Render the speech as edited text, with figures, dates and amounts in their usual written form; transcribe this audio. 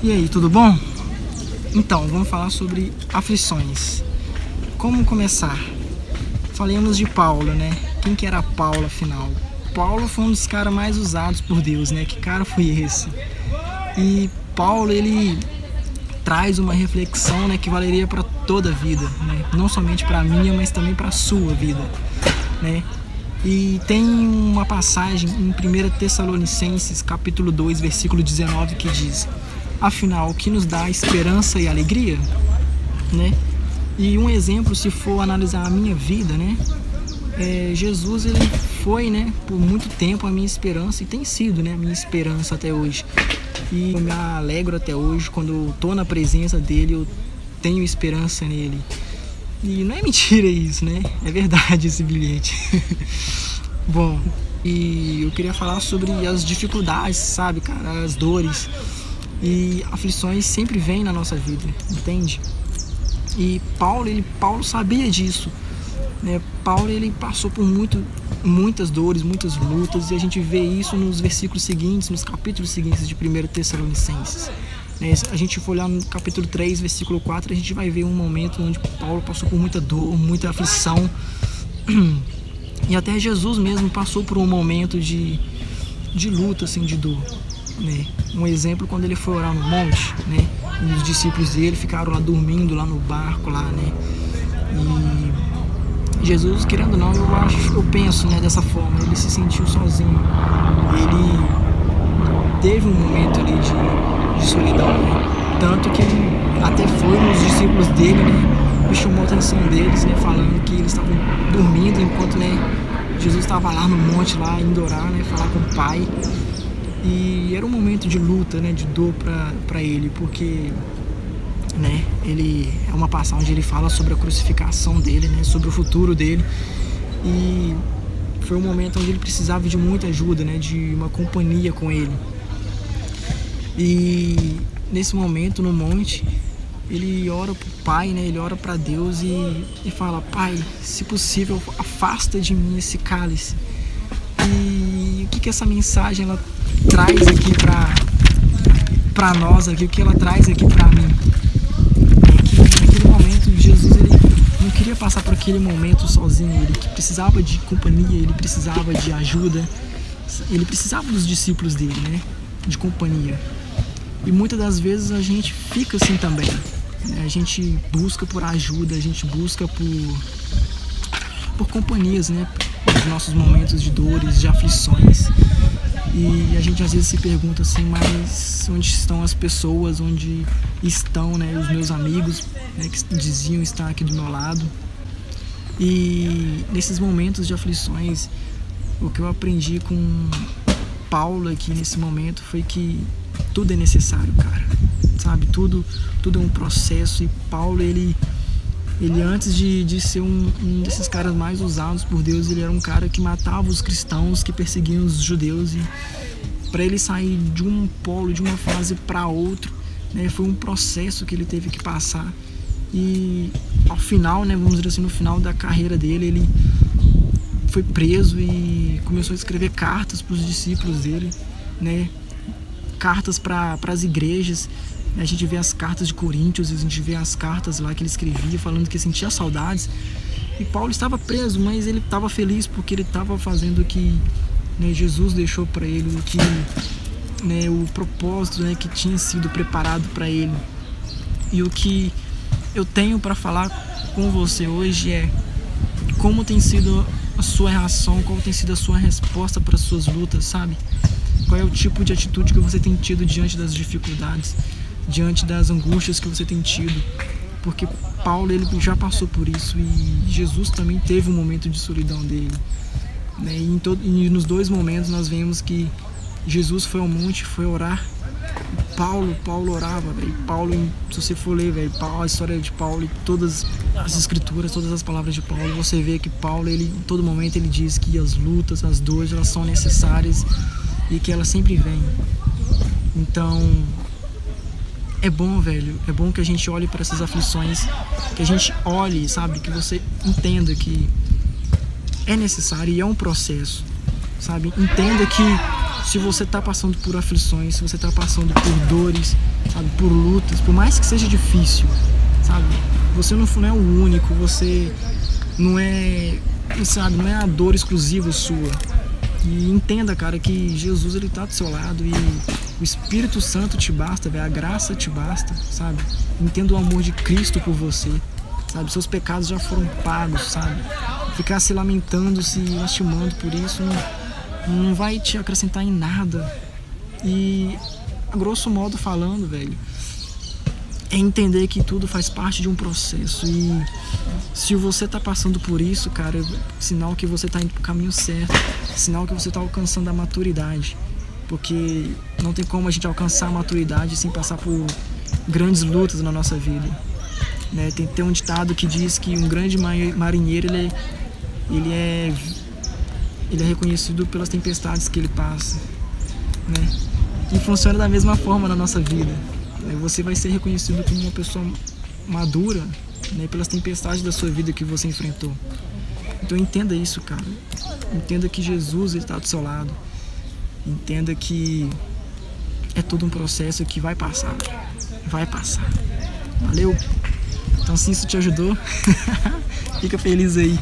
E aí, tudo bom? Então, vamos falar sobre aflições. Como começar? Falemos de Paulo, né? Quem que era Paulo, afinal? Paulo foi um dos caras mais usados por Deus, né? Que cara foi esse? E Paulo, ele traz uma reflexão, né, que valeria para toda a vida, né? Não somente para a minha, mas também para a sua vida, né? E tem uma passagem em 1 Tessalonicenses, capítulo 2, versículo 19, que diz: afinal, o que nos dá esperança e alegria, né? E um exemplo, se for analisar a minha vida, né? Jesus, ele foi, né, por muito tempo a minha esperança e tem sido, né, a minha esperança até hoje. E eu me alegro até hoje quando eu tô na presença dele, eu tenho esperança nele. E não é mentira isso, né? É verdade esse bilhete. Bom, e eu queria falar sobre as dificuldades, sabe, cara, as dores e aflições sempre vêm na nossa vida, entende? E Paulo sabia disso, né? Paulo, ele passou por muitas dores, muitas lutas, e a gente vê isso nos versículos seguintes, nos capítulos seguintes de 1 Tessalonicenses. Se a gente for olhar no capítulo 3, versículo 4, a gente vai ver um momento onde Paulo passou por muita dor, muita aflição. E até Jesus mesmo passou por um momento de luta, assim, de dor, né? Um exemplo, quando ele foi orar no monte, né? E os discípulos dele ficaram lá dormindo, lá no barco, lá, né? E Jesus, querendo ou não, eu penso, né, dessa forma, ele se sentiu sozinho. Ele teve um momento ali de solidão, né? Tanto que ele até foi nos discípulos dele, né, e chamou a atenção deles, né, falando que eles estavam dormindo enquanto, né, Jesus estava lá no monte, lá indo orar, né, falar com o Pai. E era um momento de luta, né, de dor para ele, porque, né, ele é uma passagem onde ele fala sobre a crucificação dele, né, sobre o futuro dele. E foi um momento onde ele precisava de muita ajuda, né, de uma companhia com ele. E nesse momento no monte, ele ora pro Pai, né, ele ora para Deus e fala: Pai, se possível, afasta de mim esse cálice. E o que essa mensagem ela traz aqui para nós aqui, o que ela traz aqui para mim? É que naquele momento Jesus, ele não queria passar por aquele momento sozinho, ele precisava de companhia, ele precisava de ajuda, ele precisava dos discípulos dele, né, de companhia. E muitas das vezes a gente fica assim também, né? A gente busca por ajuda, a gente busca por companhias, né, nos nossos momentos de dores, de aflições. E a gente às vezes se pergunta assim, mas onde estão as pessoas, onde estão, né, os meus amigos, né, que diziam estar aqui do meu lado? E nesses momentos de aflições, o que eu aprendi com Paulo aqui nesse momento foi que tudo é necessário, cara, sabe? Tudo é um processo. E Paulo, ele antes de ser um desses caras mais usados por Deus, ele era um cara que matava os cristãos, que perseguiam os judeus. E para ele sair de um polo, de uma fase para outro, né, foi um processo que ele teve que passar. E ao final, né, vamos dizer assim, no final da carreira dele, ele foi preso e começou a escrever cartas para os discípulos dele, né, cartas para as igrejas. A gente vê as cartas de Coríntios, a gente vê as cartas lá que ele escrevia falando que sentia saudades. E Paulo estava preso, mas ele estava feliz porque ele estava fazendo o que, né, Jesus deixou para ele, o que, né, o propósito, né, que tinha sido preparado para ele. E o que eu tenho para falar com você hoje é como tem sido a sua reação, qual tem sido a sua resposta para as suas lutas, sabe? Qual é o tipo de atitude que você tem tido diante das dificuldades, diante das angústias que você tem tido? Porque Paulo, ele já passou por isso, e Jesus também teve um momento de solidão dele, né? E nos dois momentos nós vemos que Jesus foi ao monte, foi orar. Paulo orava, velho. Paulo, se você for ler, velho, a história de Paulo e todas as escrituras, todas as palavras de Paulo, você vê que Paulo, ele, em todo momento, ele diz que as lutas, as dores, elas são necessárias e que elas sempre vêm. Então, é bom, velho, é bom que a gente olhe para essas aflições, que a gente olhe, sabe, que você entenda que é necessário e é um processo, sabe? Entenda que Se você tá passando por aflições, se você tá passando por dores, sabe, por lutas, por mais que seja difícil, sabe, você não é o único, você não é, sabe, não é a dor exclusiva sua. E entenda, cara, que Jesus, ele tá do seu lado e o Espírito Santo te basta, velho, a graça te basta, sabe? Entenda o amor de Cristo por você, sabe? Seus pecados já foram pagos, sabe? Ficar se lamentando, se lastimando por isso não vai te acrescentar em nada. E, a grosso modo falando, velho, é entender que tudo faz parte de um processo. E se você tá passando por isso, cara, é sinal que você tá indo pro caminho certo, sinal que você tá alcançando a maturidade. Porque não tem como a gente alcançar a maturidade sem passar por grandes lutas na nossa vida, né? Tem um ditado que diz que um grande marinheiro ele é reconhecido pelas tempestades que ele passa, né? E funciona da mesma forma na nossa vida. Você vai ser reconhecido como uma pessoa madura, né, pelas tempestades da sua vida que você enfrentou. Então entenda isso, cara. Entenda que Jesus está do seu lado. Entenda que é tudo um processo que vai passar. Vai passar. Valeu? Então se isso te ajudou, fica feliz aí.